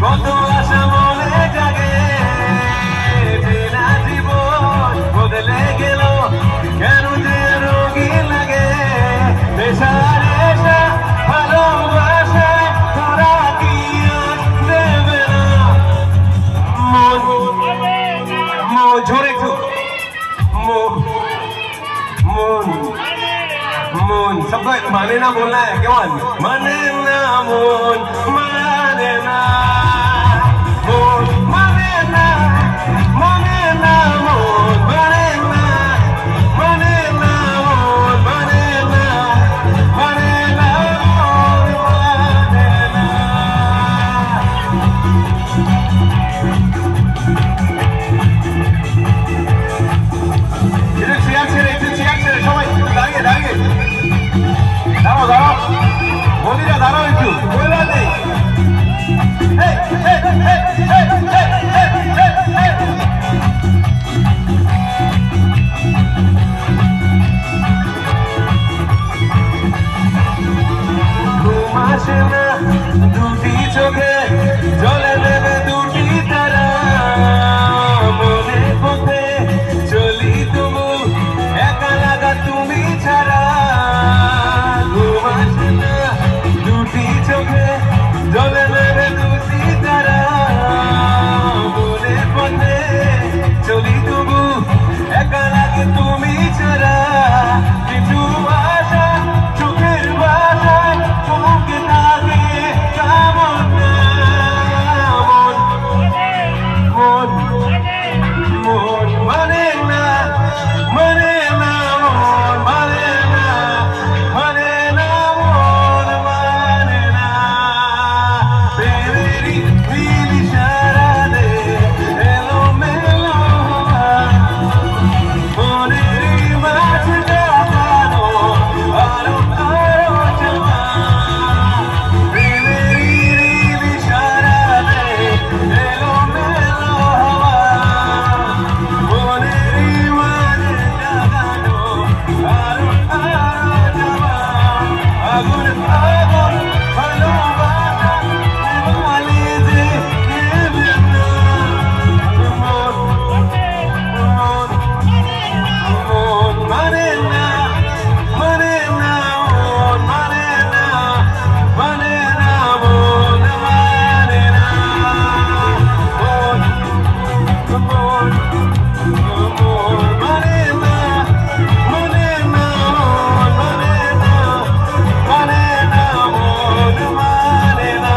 কত আশা মনে জাগে, চেনা জীবন বদলে গেল, কেন যে রোগী লাগে। নেশার নেশা ভালোবাসায় তোরা কি দেবে না মন, ঝরে একটু মন, মন सबको माने ना बोलना है, क्या माने ना मोन, माने ना मोन, माने ना मोन, माने ना मोन, माने ना मोन, দাঁড়াও মোদিরা, দাঁড়াও একটু, বইলা নেই। ঘুম আসে না দুটি চোখে, জলে দেবে দুটি তারা, মনে পথে চলি তবু একা লাগা তুমি ছাড়া। দুটি চোখে জলে নেবে দুটি তারা, মনে পথে চলি তবু একা লাগে তুমি ছাড়া। কিছু আশা চোখের বাসায় চমকে থাকে, কেমন মন, মন, মন মানে না, মানে না মন, মানে না, মানে না মন, মানে না। তেরি নীল ইশারা দে এলো মেলো মনেরই মাঝে জাগানো আরো আরো জমা। তেরি নীল ইশারা দে এলো মেলো মনেরই মাঝে জাগানো আরো আরো জমা। আগুন আগুন ভালোবাসা বলে যে নেবে না মন, মন, মন মানে না, মানে না মন, মানে না, মানে না মন, মানে না মন, মন, মন মানে না, মানে না মন, মানে না, মানে না মন, মানে না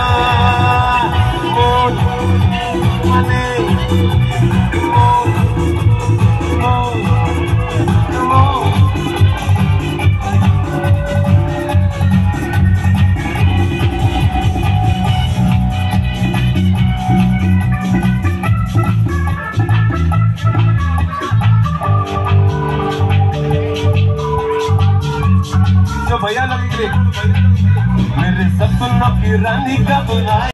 মন, মানে तो भैया लगी मेरे सपनों की रानी का बुलाए।